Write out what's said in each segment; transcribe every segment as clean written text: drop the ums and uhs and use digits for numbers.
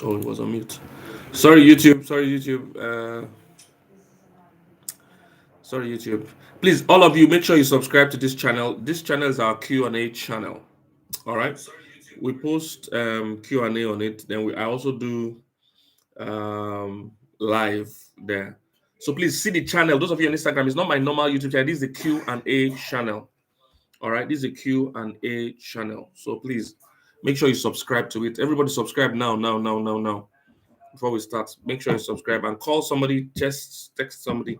Oh, it was on mute. Sorry, YouTube. Sorry, YouTube. Sorry, YouTube. Please, all of you, make sure you subscribe to this channel. This channel is our Q&A channel. All right. We post Q&A on it. Then I also do live there. So please see the channel. Those of you on Instagram, it's not my normal YouTube channel. This is the Q&A channel. All right. This is a Q&A channel. So please make sure you subscribe to it. Everybody subscribe now. Before we start, make sure you subscribe and call somebody, just text somebody.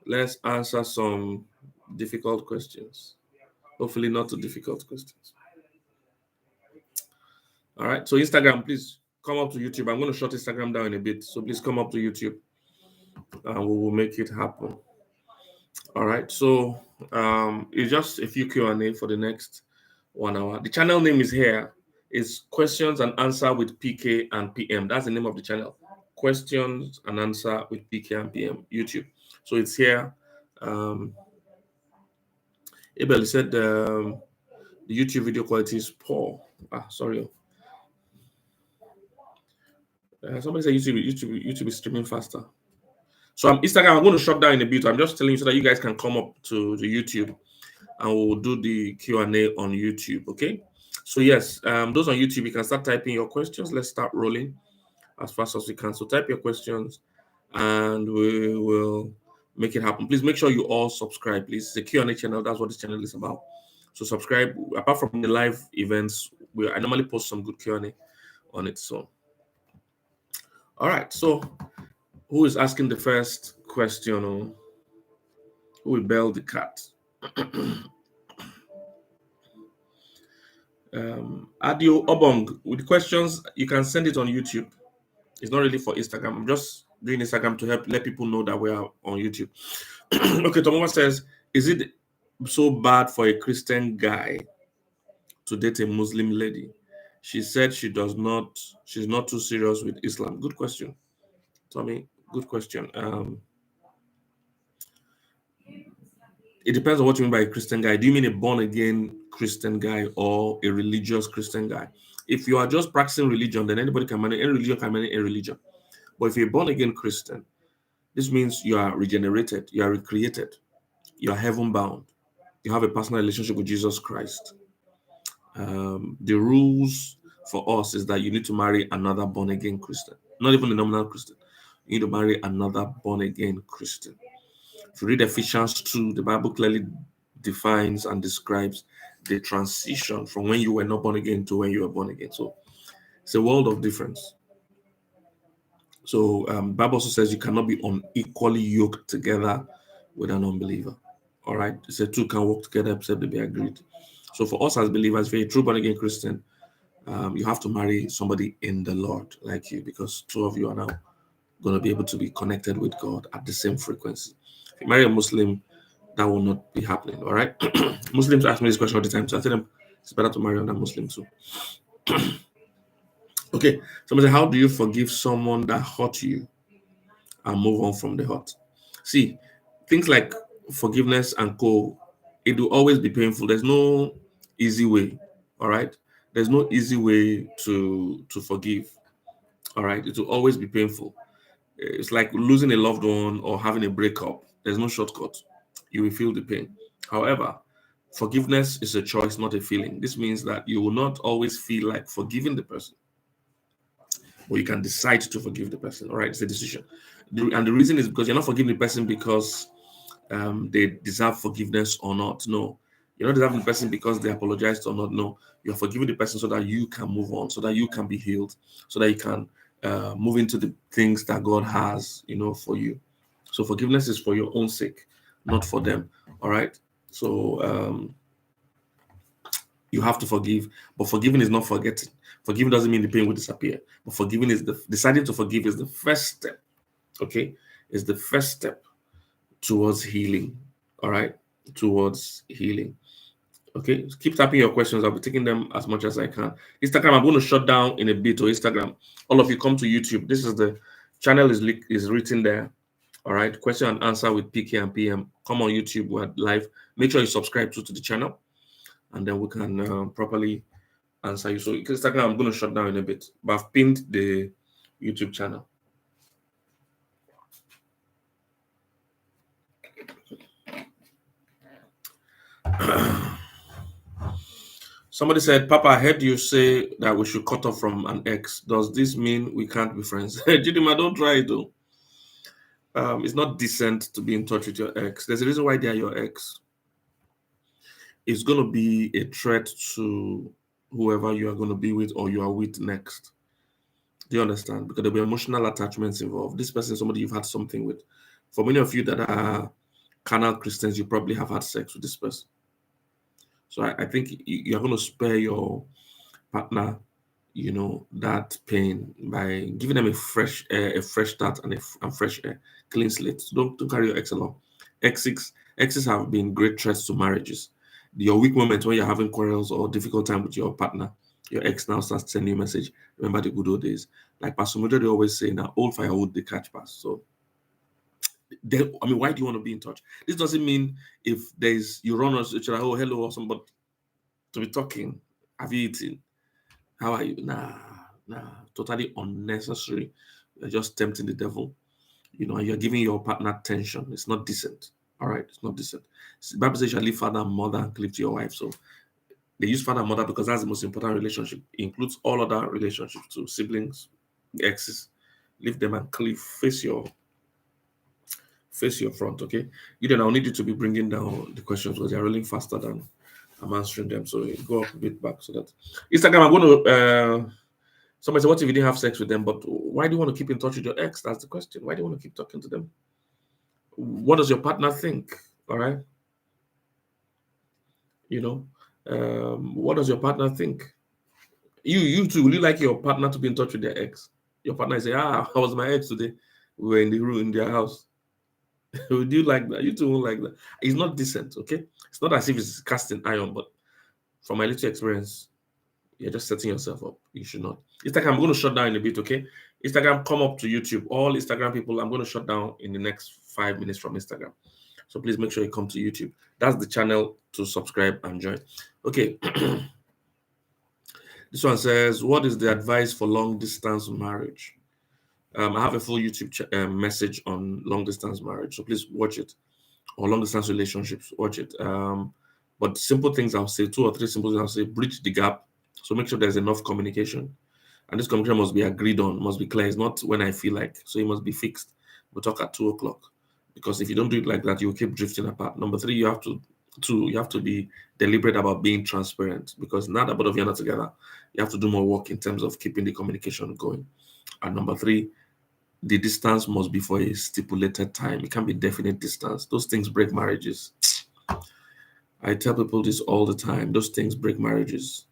Let's answer some difficult questions. Hopefully, not too difficult questions. All right. So, Instagram, please come up to YouTube. I'm going to shut Instagram down in a bit. So, please come up to YouTube and we will make it happen. All right. So, it's just a few Q&A for the next 1 hour. The channel name is here. It's Questions and Answer with PK and PM. That's the name of the channel. Questions and Answer with PK and PM, YouTube. So it's here. Abel said the YouTube video quality is poor. Sorry. Somebody said YouTube is streaming faster. So Instagram, I'm going to shut down in a bit. I'm just telling you so that you guys can come up to the YouTube and we'll do the Q&A on YouTube. Okay. So yes, those on YouTube, you can start typing your questions. Let's start rolling as fast as we can. So type your questions and we will make it happen. Please make sure you all subscribe, please. It's a Q&A channel. That's what this channel is about. So subscribe. Apart from the live events, I normally post some good Q&A on it. So, all right. So, who is asking the first question? Who will bell the cat? Adio Obong, with questions, you can send it on YouTube. It's not really for Instagram. I'm just doing Instagram to help let people know that we are on YouTube. Okay, Tomova says, is it so bad for a Christian guy to date a Muslim lady? She said she's not too serious with Islam. Good question, Tommy. Good question. It depends on what you mean by a Christian guy. Do you mean a born again Christian guy or a religious Christian guy? If you are just practicing religion, then anybody can marry any religion, can marry a religion. But if you're a born again Christian, this means you are regenerated, you are recreated, you are heaven bound, you have a personal relationship with Jesus Christ. The rules for us is that you need to marry another born again Christian, not even a nominal Christian. You need to marry another born again Christian. If you read Ephesians 2, the Bible clearly defines and describes the transition from when you were not born again to when you were born again. So it's a world of difference. So Bible also says you cannot be unequally yoked together with an unbeliever. All right. It said two can work together except they be agreed. So for us as believers, if you're a true born again Christian, you have to marry somebody in the Lord like you, because two of you are now going to be able to be connected with God at the same frequency. If you marry a Muslim, that will not be happening. All right. Muslims ask me this question all the time, so I tell them it's better to marry another Muslim too. Okay. Somebody say, how do you forgive someone that hurt you and move on from the hurt? See, things like forgiveness and it will always be painful. There's no easy way. All right. There's no easy way to forgive. All right. It will always be painful. It's like losing a loved one or having a breakup. There's no shortcut. You will feel the pain. However, forgiveness is a choice, not a feeling. This means that you will not always feel like forgiving the person, but you can decide to forgive the person. All right, it's a decision. And the reason is because you're not forgiving the person because they deserve forgiveness or not. No, you're not deserving the person because they apologized or not. No, you're forgiving the person so that you can move on, so that you can be healed, so that you can move into the things that God has, for you. So forgiveness is for your own sake, not for them. All right. So you have to forgive, but forgiving is not forgetting. Forgiving doesn't mean the pain will disappear, but forgiving is deciding to forgive is the first step. Okay, is the first step towards healing. All right, towards healing. Okay, keep tapping your questions. I'll be taking them as much as I can. Instagram, I'm going to shut down in a bit. Or Instagram, all of you come to YouTube. This is the channel is written there. All right, question and answer with PK and PM. Come on YouTube, we're live. Make sure you subscribe to the channel, and then we can properly answer you. So Instagram, I'm going to shut down in a bit, but I've pinned the YouTube channel. Somebody said, Papa, I heard you say that we should cut off from an ex. Does this mean we can't be friends? Jidima, don't try it though. It's not decent to be in touch with your ex. There's a reason why they are your ex. It's going to be a threat to whoever you are going to be with or you are with next. Do you understand? Because there'll be emotional attachments involved. This person is somebody you've had something with. For many of you that are carnal Christians, you probably have had sex with this person. So I think you're going to spare your partner, that pain by giving them a fresh start and fresh air, clean slate. So don't carry your ex along. Exes have been great threats to marriages. Your weak moment when you're having quarrels or difficult time with your partner, your ex now starts sending you a message. Remember the good old days. Like Pastor Mujo, they always say, now old firewood they catch fast. So why do you want to be in touch? This doesn't mean if you run on each other, oh hello or somebody to be talking. Have you eaten? How are you? Nah, totally unnecessary. You're just tempting the devil. You're giving your partner tension. It's not decent. All right, it's not decent. The Bible says you shall leave father and mother and cleave to your wife. So they use father and mother because that's the most important relationship. It includes all other relationships too, siblings, exes. Leave them and cleave. Face your front, okay? I'll need you to be bringing down the questions because they're rolling faster than I'm answering them. So go up a bit back so that Instagram, I'm going to somebody said, what if you didn't have sex with them? But why do you want to keep in touch with your ex? That's the question. Why do you want to keep talking to them? What does your partner think? All right. What does your partner think? You too, will you like your partner to be in touch with their ex? Your partner say, I was my ex today. We were in the room in their house. Would you like that? You two won't like that. It's not decent, okay? It's not as if it's casting iron, but from my little experience, you're just setting yourself up. You should not. Instagram, I'm going to shut down in a bit, okay? Instagram, come up to YouTube. All Instagram people, I'm going to shut down in the next 5 minutes from Instagram. So please make sure you come to YouTube. That's the channel to subscribe and join. Okay. This one says, what is the advice for long distance marriage? I have a full YouTube message on long distance marriage. So please watch it. Or long distance relationships, watch it. But simple things I'll say, 2 or 3 simple things I'll say, bridge the gap. So make sure there's enough communication. And this communication must be agreed on, must be clear. It's not when I feel like. So it must be fixed. We'll talk at 2 o'clock. Because if you don't do it like that, you'll keep drifting apart. Number 3, you have to be deliberate about being transparent. Because now that both of you are not together, you have to do more work in terms of keeping the communication going. And number 3, the distance must be for a stipulated time. It can't be definite distance. Those things break marriages. I tell people this all the time. Those things break marriages.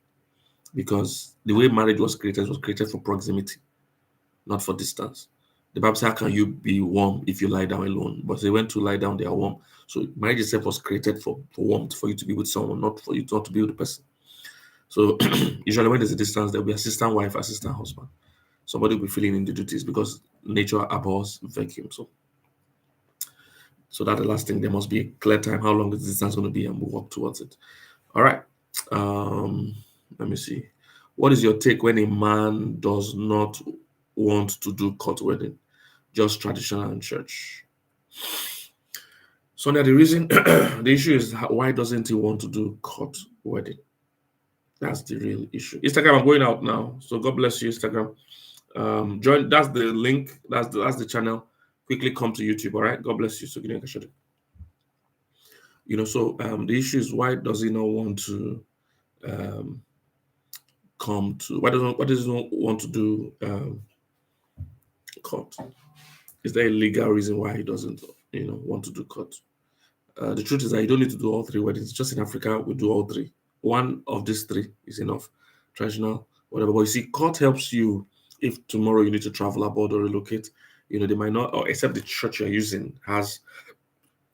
Because the way marriage was created for proximity, not for distance. The Bible says, how can you be warm if you lie down alone? But they went to lie down, they are warm. So marriage itself was created for warmth, for you to be with someone, not for you not to be with the person. So usually when there's a distance, there'll be assistant wife, assistant husband. Somebody will be filling in the duties because nature abhors vacuum. So that's the last thing. There must be a clear time. How long is the distance going to be, and we'll work towards it. All right. Let me see. What is your take when a man does not want to do court wedding, just traditional and church? So now the reason, the issue is why doesn't he want to do court wedding? That's the real issue. Instagram, I'm going out now. So God bless you, Instagram. Join. That's the link. That's the channel. Quickly come to YouTube. All right. God bless you. So give me a shot. So the issue is why does he not want to come to? Why does he not want to do court? Is there a legal reason why he doesn't want to do court? The truth is that you don't need to do all 3 weddings. Just in Africa, we do all 3. One of these 3 is enough. Traditional, whatever. But you see, court helps you if tomorrow you need to travel abroad or relocate. They might not, or except the church you're using is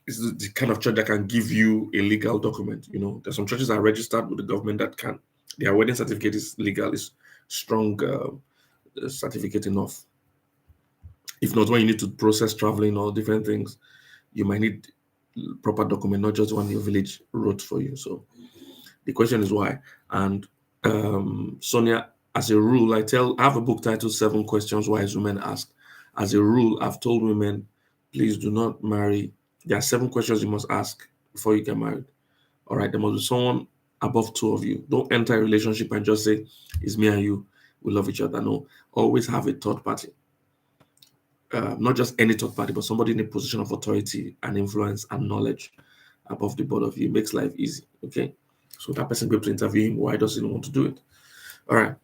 the kind of church that can give you a legal document. There's some churches that are registered with the government that can. Their wedding certificate is legal, is strong certificate enough. If not, when you need to process traveling or different things, you might need proper document, not just one your village wrote for you. So the question is why. And Sonia, as a rule, I have a book titled Seven Questions Wise Women Ask. As a rule, I've told women, please do not marry. There are 7 questions you must ask before you get married. All right, there must be someone above two of you. Don't enter a relationship and just say, it's me and you. We love each other. No, always have a third party. Not just any third party, but somebody in a position of authority and influence and knowledge above the both of you. It makes life easy. Okay. So that person be able to interview him. Why does he want to do it? All right.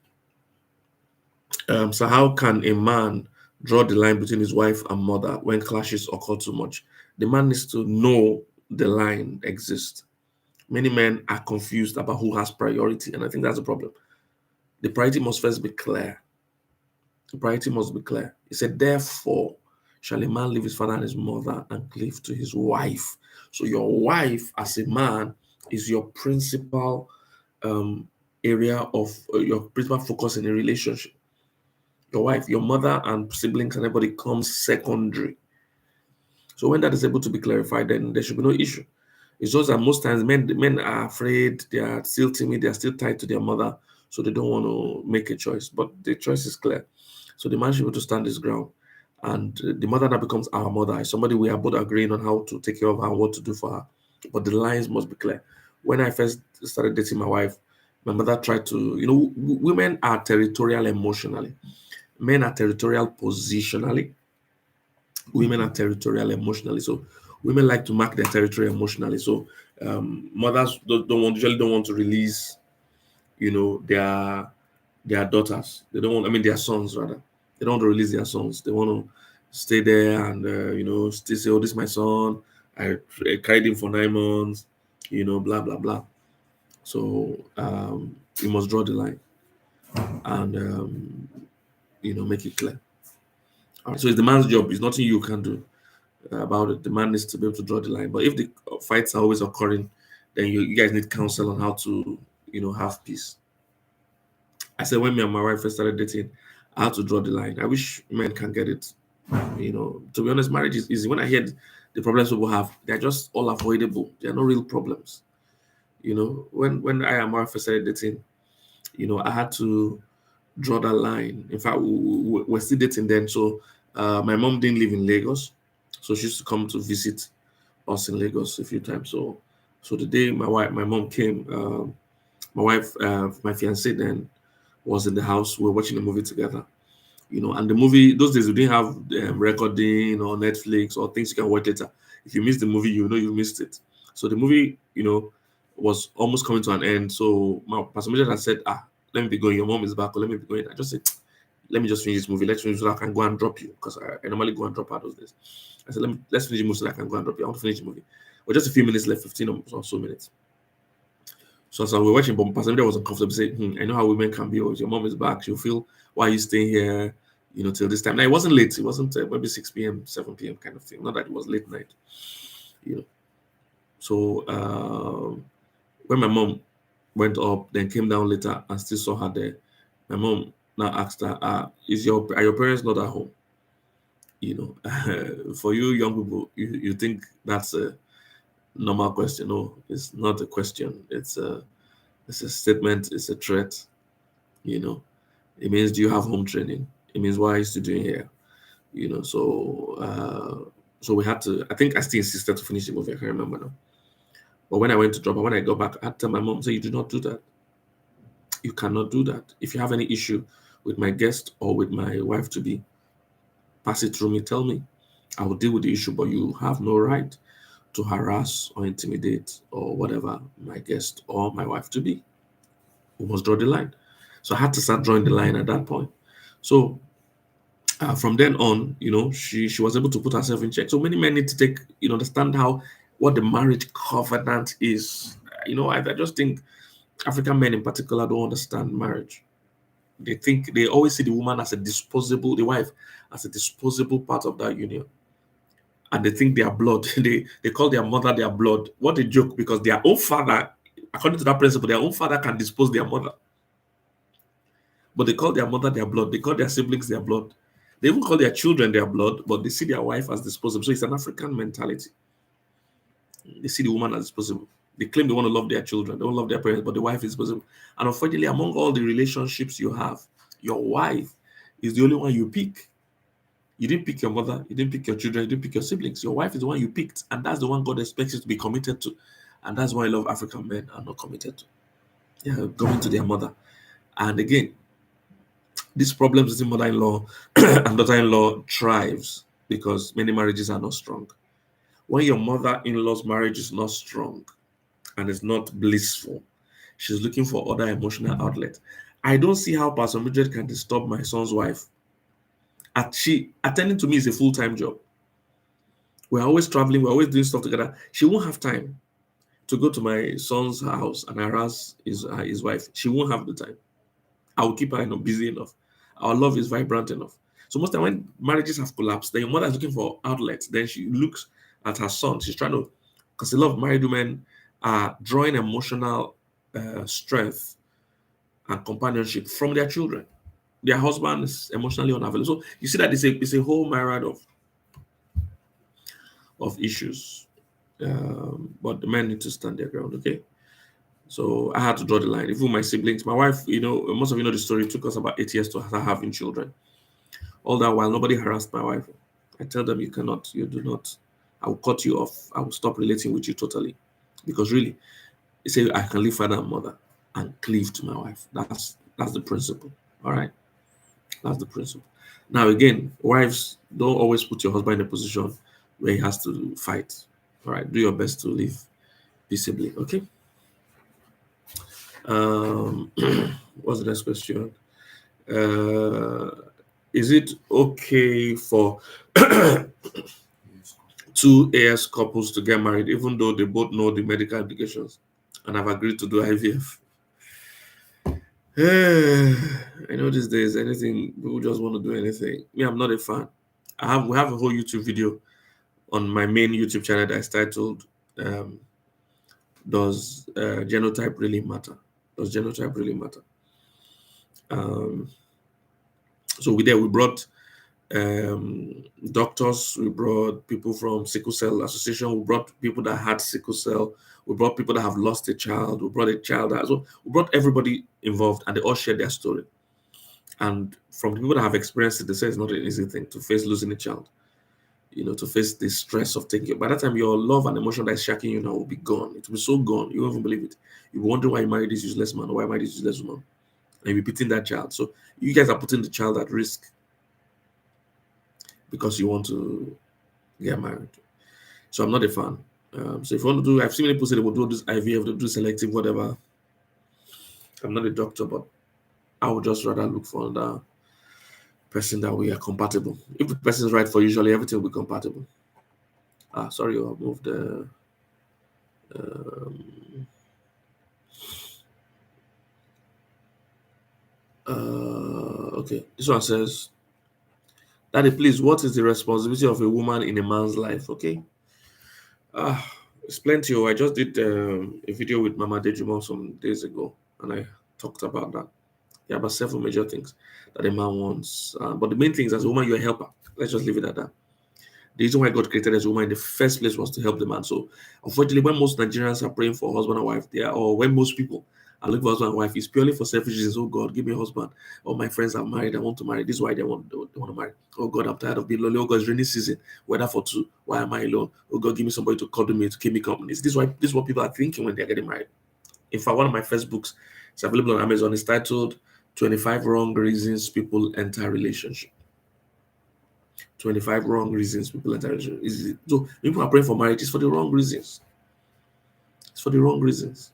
So how can a man draw the line between his wife and mother when clashes occur too much? The man needs to know the line exists. Many men are confused about who has priority, and I think that's a problem. The priority must first be clear. The priority must be clear. He said, therefore, shall a man leave his father and his mother and cleave to his wife. So your wife, as a man, is your principal area of your principal focus in a relationship. Your wife, your mother, and siblings and everybody comes secondary. So when that is able to be clarified, then there should be no issue. It's just that most times men are afraid, they are still timid, they are still tied to their mother, so they don't want to make a choice. But the choice is clear. So the man should be able to stand his ground. And the mother now becomes our mother, somebody we are both agreeing on how to take care of her and what to do for her. But the lines must be clear. When I first started dating my wife, my mother tried to, women are territorial emotionally. Men are territorial positionally. Women are territorial emotionally. So women like to mark their territory emotionally. So mothers usually don't want to release, their daughters. They don't want. I mean, their sons rather. They don't want to release their sons. They want to stay there and still say, "Oh, this is my son. I carried him for 9 months." Blah blah blah. So you must draw the line and make it clear. All right, so it's the man's job. It's nothing you can do about it. The man needs to be able to draw the line. But if the fights are always occurring, then you guys need counsel on how to have peace. I said when me and my wife first started dating, I had to draw the line. I wish men can get it. To be honest, marriage is easy. When I hear the problems people have, they're just all avoidable. They're no real problems. When I and my wife first started dating, I had to draw that line. In fact, we're still dating then. So my mom didn't live in Lagos, so she used to come to visit us in Lagos a few times. So the day my mom came, my wife, my fiance then was in the house. We were watching a movie together. And the movie, those days we didn't have recording or Netflix or things you can watch later. If you miss the movie, you missed it. So the movie, was almost coming to an end. So my pastor manager had said, let me be going. Your mom is back. Or let me be going. I just said, let me just finish this movie. Let's finish so I can go and drop you because I normally go and drop out those days. I said, let's finish the movie so I can go and drop you. I want to finish the movie. But just a few minutes left, 15 or so minutes. So as we were watching, but Pastor Manager was uncomfortable. Say, I know how women can be. Oh, your mom is back. She'll feel, why are you staying here? Till this time. Now it wasn't late. It wasn't maybe 6 p.m., 7 p.m. kind of thing. Not that it was late night. So when my mom went up, then came down later and still saw her there, my mom now asked her, are your parents not at home? For you young people, you think that's a normal question. No, it's not a question. It's a statement. It's a threat. It means, do you have home training? It means, why are you still doing here? So we had to. I think I still insisted to finish the movie. I can't remember now. But when I went to drop her, when I got back, I had to tell my mom, say, you do not do that. You cannot do that. If you have any issue with my guest or with my wife to be, pass it through me. Tell me. I will deal with the issue, but you have no right to harass or intimidate or whatever my guest or my wife to be. We must draw the line. So I had to start drawing the line at that point. So from then on, she was able to put herself in check. So many men need to take, understand what the marriage covenant is. I just think African men in particular don't understand marriage. They always see the woman as the wife as a disposable part of that union. And they think their blood, they call their mother their blood. What a joke, because their own father, according to that principle, their own father can dispose their mother. But they call their mother their blood. They call their siblings their blood. They even call their children their blood, but they see their wife as disposable. So it's an African mentality. They see the woman as disposable. They claim they want to love their children, they don't love their parents, but the wife is possible. And unfortunately, among all the relationships you have, your wife is the only one you pick. You didn't pick your mother, you didn't pick your children, you didn't pick your siblings. Your wife is the one you picked, and that's the one God expects you to be committed to. And that's why a lot of African men are not committed to. They are going to their mother. And again, these problems between mother-in-law and daughter-in-law thrives because many marriages are not strong. When your mother-in-law's marriage is not strong and is not blissful, she's looking for other emotional outlets. I don't see how Pastor Mildred can disturb my son's wife. She attending to me is a full-time job. We're always traveling, we're always doing stuff together. She won't have time to go to my son's house and harass his wife. She won't have the time. I will keep her busy enough. Our love is vibrant enough. So most of the time when marriages have collapsed, then your mother is looking for outlets. Then she looks at her son. She's trying to, because a lot of married women are drawing emotional strength and companionship from their children. Their husband is emotionally unavailable. So you see that it's a whole myriad of issues. But the men need to stand their ground, okay? So I had to draw the line. Even my siblings, my wife, most of you know the story. It took us about 8 years to start having children. All that while, nobody harassed my wife. I tell them, you cannot, you do not. I will cut you off. I will stop relating with you totally. Because really, they say I can leave father and mother and cleave to my wife. That's the principle. All right? That's the principle. Now, again, wives, don't always put your husband in a position where he has to fight. All right? Do your best to live peaceably. Okay? What's the next question? Is it okay for two AS couples to get married even though they both know the medical implications and have agreed to do IVF? I know these days anything, people just want to do anything. Me, I'm not a fan. We have a whole YouTube video on my main YouTube channel that's titled Does Genotype Really Matter? Does genotype really matter? So we brought doctors, we brought people from Sickle Cell Association, we brought people that had sickle cell, we brought people that have lost a child, we brought a child we brought everybody involved, and they all shared their story. And from the people that have experienced it, they say it's not an easy thing to face losing a child, to face the stress of taking it. By that time, your love and emotion that is shaking you now will be gone. It will be so gone, you won't even believe it. You'll be wondering why you married this useless man, or why you married this useless woman, and you'll be pitying that child. So you guys are putting the child at risk because you want to get married. So I'm not a fan. So if you want to do, I've seen many people say they will do this IVF, they'll do selective, whatever. I'm not a doctor, but I would just rather look for another person that we are compatible. If the person is right for usually everything will be compatible. Sorry, I'll move the okay. This one says, Daddy, please, what is the responsibility of a woman in a man's life? Okay. It's plenty. I just did a video with Mama Dejuma some days ago, and I talked about that. There are about 7 major things that a man wants. But the main thing is, as a woman, you're a helper. Let's just leave it at that. The reason why God created as a woman in the first place was to help the man. So, unfortunately, when most Nigerians are praying for husband and wife, or when most people are looking for husband and wife, it's purely for selfish reasons. Oh God, give me a husband. Oh, my friends are married. I want to marry. This is why they want to marry. Oh God, I'm tired of being lonely. Oh God, it's rainy season. Weather for two. Why am I alone? Oh God, give me somebody to cuddle me, to keep me company. This is what people are thinking when they're getting married. In fact, one of my first books, it's available on Amazon. It's titled 25 Wrong Reasons People Enter Relationship. 25 wrong reasons people enter relationship. So people are praying for marriage. It's for the wrong reasons. It's for the wrong reasons.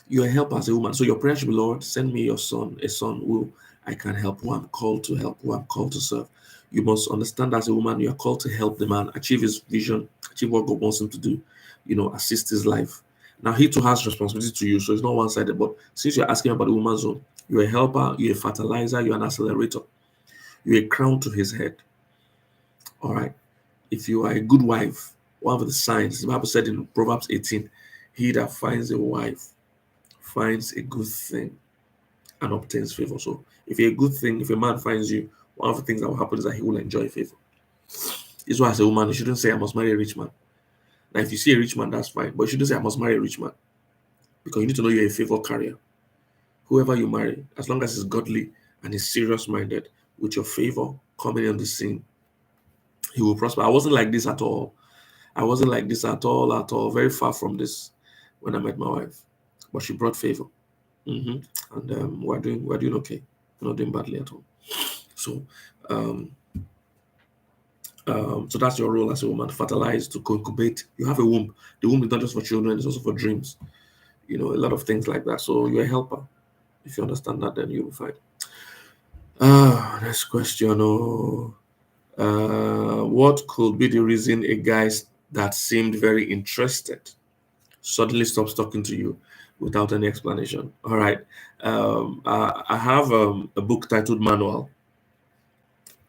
You're a helper as a woman. So your prayer should be, Lord, send me your son, a son who I can help, who I'm called to help, who I'm called to serve. You must understand as a woman, you are called to help the man achieve his vision, achieve what God wants him to do, assist his life. Now, he too has responsibility to you, so it's not one-sided. But since you're asking about the woman's own, you're a helper, you're a fertilizer, you're an accelerator. You're a crown to his head. All right. If you are a good wife, one of the signs, the Bible said in Proverbs 18, he that finds a wife finds a good thing and obtains favor. So if you're a good thing, if a man finds you, one of the things that will happen is that he will enjoy favor. This is why as a woman, you shouldn't say, I must marry a rich man. Now, if you see a rich man, that's fine. But you shouldn't say, I must marry a rich man. Because you need to know you're a favor carrier. Whoever you marry, as long as he's godly and he's serious minded, with your favor coming on the scene, he will prosper. I wasn't like this at all. I wasn't like this at all, at all. Very far from this when I met my wife. But she brought favor. And we're doing okay. We're not doing badly at all. So, so that's your role as a woman: to fertilize, to co-incubate. You have a womb. The womb is not just for children; it's also for dreams. A lot of things like that. So you're a helper. If you understand that, then you'll be fine. Next question. What could be the reason a guy that seemed very interested suddenly stops talking to you without any explanation? All right. I have a book titled Manual,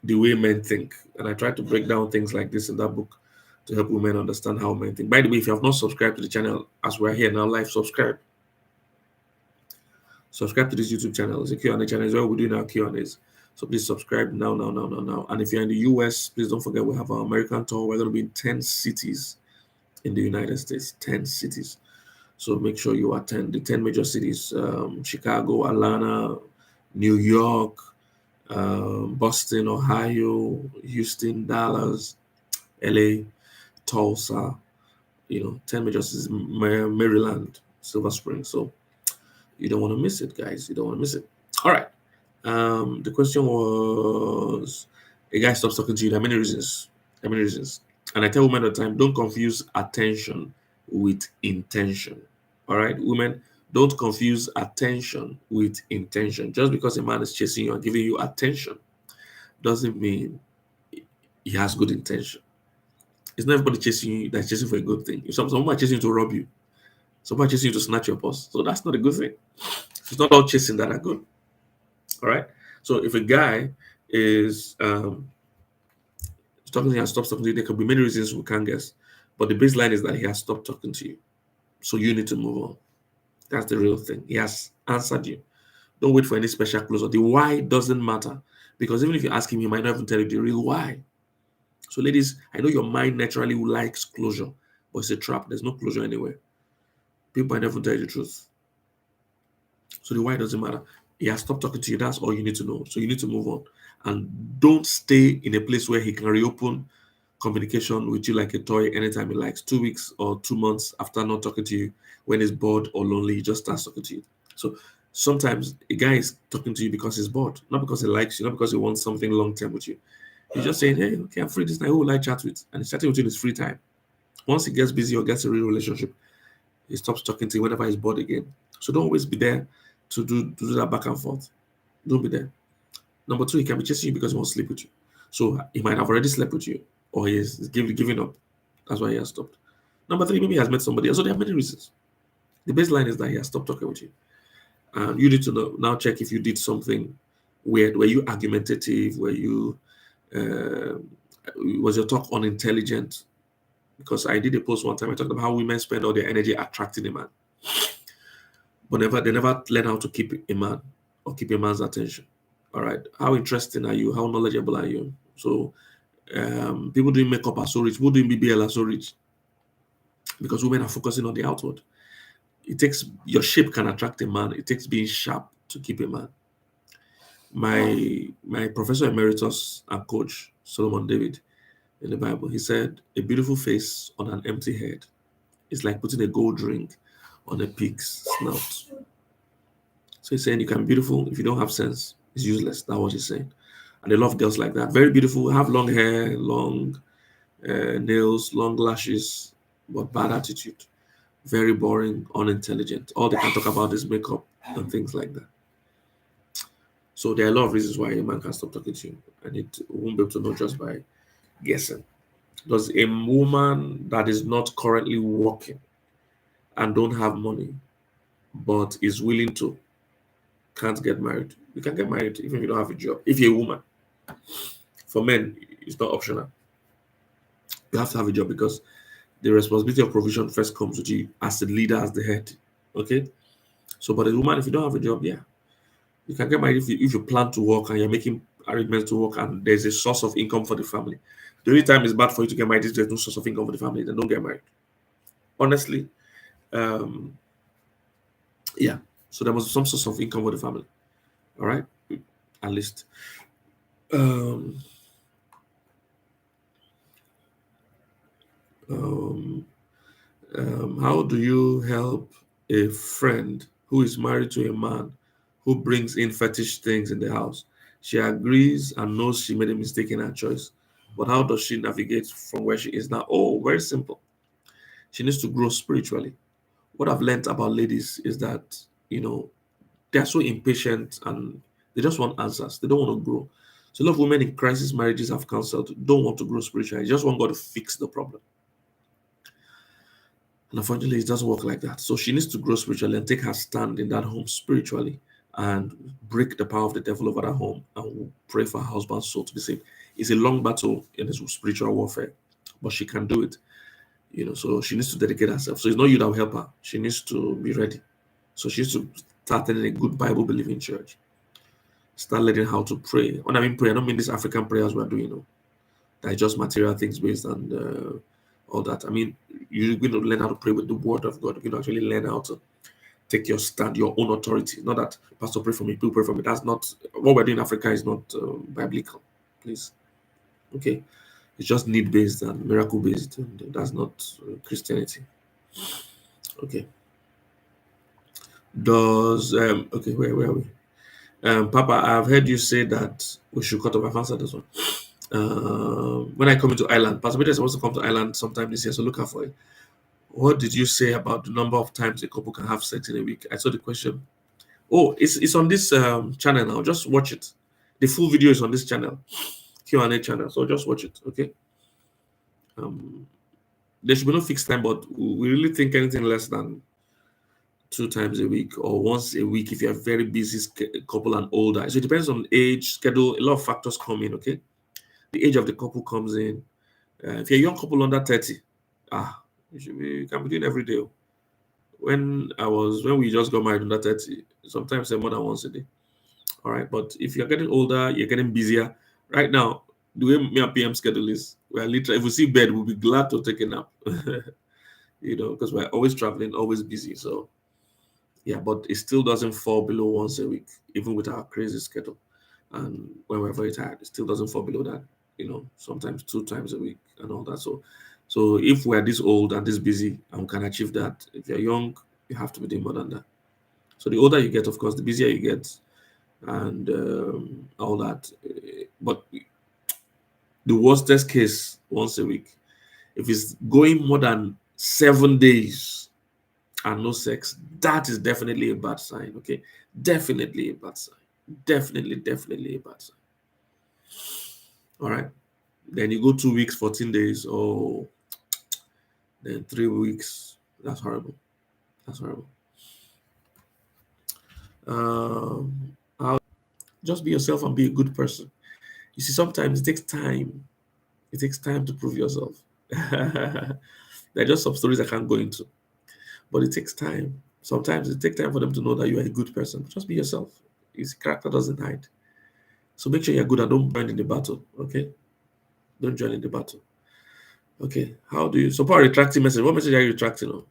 The Way Men Think. And I try to break down things like this in that book to help women understand how men think. By the way, if you have not subscribed to the channel as we're here now live, subscribe. Subscribe to this YouTube channel. It's a Q&A channel. It's where we're doing our Q&As. So please subscribe now. And if you're in the US, please don't forget we have our American tour. We're going to be in 10 cities in the United States. 10 cities. So make sure you attend the 10 major cities: Chicago, Atlanta, New York, Boston, Ohio, Houston, Dallas, LA, Tulsa, 10 major cities, Maryland, Silver Spring. So you don't want to miss it, guys. You don't want to miss it. All right. The question was, a guy stops talking to you. There are many reasons. And I tell women all the time, don't confuse attention with intention. All right, women, don't confuse attention with intention. Just because a man is chasing you and giving you attention doesn't mean he has good intention. It's not everybody chasing you that's chasing for a good thing. Someone chasing you to rob you. Someone chasing you to snatch your purse. So that's not a good thing. It's not all chasing that are good. All right. So if a guy is talking to you and stops talking to you, there could be many reasons we can't guess. But the baseline is that he has stopped talking to you. So you need to move on. That's the real thing. He has answered you. Don't wait for any special closure. The why doesn't matter. Because even if you ask him, he might not even tell you the real why. So ladies, I know your mind naturally likes closure, but it's a trap. There's no closure anywhere. People might never tell you the truth. So the why doesn't matter. He has stopped talking to you. That's all you need to know. So you need to move on. And don't stay in a place where he can reopen communication with you like a toy anytime he likes. 2 weeks or 2 months after not talking to you, when he's bored or lonely, he just starts talking to you. So sometimes a guy is talking to you because he's bored, not because he likes you, not because he wants something long term with you. He's just saying, hey, okay, I'm free this night. Who will I chat with? And he's chatting with you in his free time. Once he gets busy or gets a real relationship, he stops talking to you whenever he's bored again. So don't always be there to do that back and forth. Don't be there. Number 2, he can be chasing you because he wants to sleep with you. So he might have already slept with you, or he is giving up. That's why he has stopped. Number 3, maybe he has met somebody else. So there are many reasons. The baseline is that he has stopped talking with you. And you need to now check if you did something weird. Were you argumentative? Were you was your talk unintelligent? Because I did a post one time. I talked about how women spend all their energy attracting a man, but they never learn how to keep a man or keep a man's attention. All right. How interesting are you? How knowledgeable are you? So people doing makeup are so rich. People doing BBL are so rich because women are focusing on the outward. It takes, your shape can attract a man. It takes being sharp to keep a man. My professor emeritus and coach, Solomon David, in the Bible, he said, a beautiful face on an empty head is like putting a gold ring on a pig's snout. So he's saying you can be beautiful if you don't have sense. It's useless. That's what he's saying. And they love girls like that. Very beautiful, have long hair, long nails, long lashes, but bad attitude. Very boring, unintelligent. All they can talk about is makeup and things like that. So there are a lot of reasons why a man can stop talking to you, and it won't be able to know just by guessing. Does a woman that is not currently working and don't have money, but is willing to, can't get married? You can get married even if you don't have a job. If you're a woman. For men, it's not optional. You have to have a job because the responsibility of provision first comes with you as the leader, as the head. Okay? So, but a woman, if you don't have a job, yeah, you can get married if you plan to work and you're making arrangements to work and there's a source of income for the family. The only time it's bad for you to get married is there's no source of income for the family, then don't get married. Honestly, um, yeah. So there must be some source of income for the family. All right, at least. Um, um, how do you help a friend who is married to a man who brings in fetish things in the house? She agrees and knows she made a mistake in her choice, but how does she navigate from where she is now? Oh, very simple. She needs to grow spiritually. What I've learned about ladies is that, they're so impatient and they just want answers. They don't want to grow. So a lot of women in crisis marriages have counseled don't want to grow spiritually. They just want God to fix the problem. And unfortunately, it doesn't work like that. So she needs to grow spiritually and take her stand in that home spiritually and break the power of the devil over that home and pray for her husband's soul to be saved. It's a long battle in this spiritual warfare, but she can do it. So she needs to dedicate herself. So it's not you that will help her. She needs to be ready. So she needs to start in a good Bible believing church. Start learning how to pray. When I mean pray, I don't mean these African prayers we're doing, that are just material things based on all that. I mean, you're going to learn how to pray with the word of God. You're going to actually learn how to take your stand, your own authority. Not that pastor pray for me, people pray for me. That's not what we're doing in Africa. Is not biblical, please. Okay, it's just need based and miracle based, and that's not Christianity. Okay. Does okay? Where are we? Papa, I've heard you say that we should cut off. I've answered this one. When I come into Ireland, Pastor Peter is supposed to come to Ireland sometime this year, so look out for it. What did you say about the number of times a couple can have sex in a week? I saw the question. Oh, it's on this channel now. Just watch it. The full video is on this channel, Q&A channel. So just watch it, okay? Um, there should be no fixed time, but we really think anything less than 2 times a week or once a week if you're a very busy couple and older. So it depends on age, schedule. A lot of factors come in, okay? The age of the couple comes in. If you're a young couple under 30, you can be doing every day. When we just got married under 30, sometimes more than once a day. All right. But if you're getting older, you're getting busier. Right now, the way me and PM schedule is, we're literally, if we see bed, we'll be glad to take a nap. Because we're always traveling, always busy. So yeah, but it still doesn't fall below once a week, even with our crazy schedule. And when we're very tired, it still doesn't fall below that, sometimes 2 times a week and all that. So if we're this old and this busy and we can achieve that, if you're young, you have to be doing more than that. So the older you get, of course, the busier you get and all that. But the worstest case, once a week. If it's going more than 7 days and no sex, that is definitely a bad sign. Okay, definitely a bad sign. Definitely a bad sign. All right. Then you go 2 weeks, 14 days, or then 3 weeks. That's horrible. That's horrible. I'll just be yourself and be a good person. You see, sometimes it takes time. It takes time to prove yourself. There are just some stories I can't go into, but it takes time. Sometimes it takes time for them to know that you are a good person. Just be yourself. His character doesn't hide. So make sure you're good and don't join in the battle. Okay? Don't join in the battle. Okay. How do you support a retracting message? What message are you retracting on?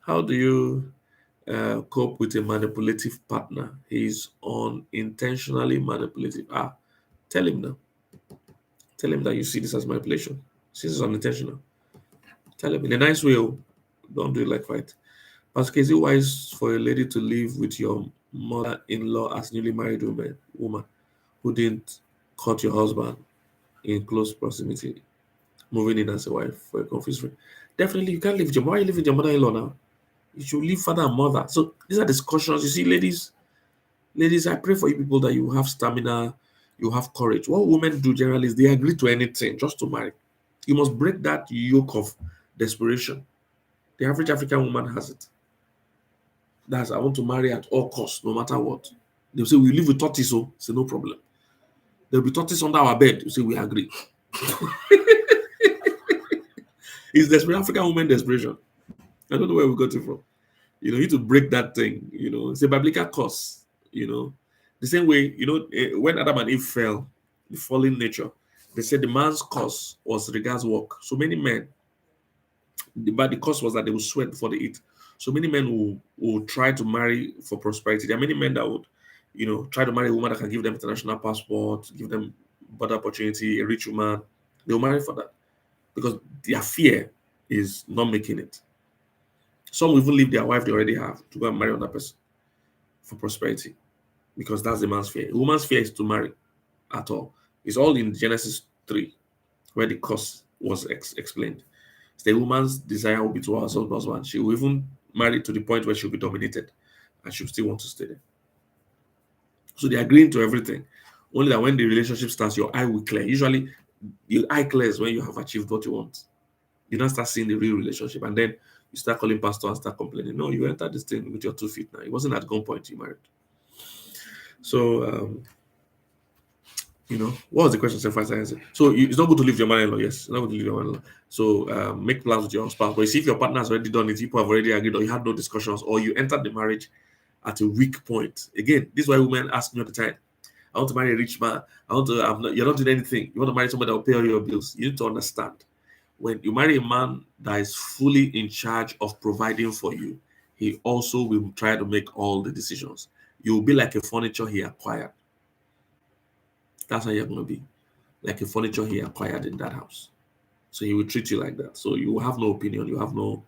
How do you cope with a manipulative partner? He's unintentionally manipulative. Tell him now. Tell him that you see this as manipulation. This is unintentional. Tell him in a nice way. Don't do it like fight. Pastor, is it wise for a lady to live with your mother-in-law as newly married woman who didn't cut your husband in close proximity, moving in as a wife for a confused friend? Definitely, you can't live with your mother. Why are you living with your mother-in-law now? You should leave father and mother. So these are discussions. You see, ladies, I pray for you people that you have stamina, you have courage. What women do generally is they agree to anything just to marry. You must break that yoke of desperation. The average African woman has it. That's I want to marry at all costs, no matter what. They'll say we live with tortoise, so say no problem. There'll be tortoise under our bed. You say we agree. It's desperate African woman desperation. I don't know where we got it from. You need to break that thing. It's a biblical curse. The same way, when Adam and Eve fell, the fallen nature, they said the man's curse was regards work. So many men, but the cost was that they would sweat before they eat. So many men will try to marry for prosperity. There are many men that would, try to marry a woman that can give them international passport, give them better opportunity, a rich woman. They'll marry for that because their fear is not making it. Some will even leave their wife they already have to go and marry another person for prosperity because that's the man's fear. A woman's fear is to marry at all. It's all in Genesis 3 where the cost was explained. The woman's desire will be to her husband. She will even marry to the point where she'll be dominated and she'll still want to stay there. So they're agreeing to everything. Only that when the relationship starts, your eye will clear. Usually, your eye clears when you have achieved what you want. You don't start seeing the real relationship. And then you start calling pastor and start complaining. No, you entered this thing with your 2 feet now. It wasn't at gunpoint you married. So, what was the question? So it's not good to leave your mother-in-law. Yes, it's not good to leave your mother-in-law. So make plans with your spouse. But you see, if your partner has already done it, people have already agreed, or you had no discussions, or you entered the marriage at a weak point. Again, this is why women ask me all the time, I want to marry a rich man. You're not doing anything. You want to marry somebody that will pay all your bills. You need to understand. When you marry a man that is fully in charge of providing for you, he also will try to make all the decisions. You'll be like a furniture he acquired. That's how you're going to be, like a furniture he acquired in that house. So he will treat you like that. So you will have no opinion. You have no,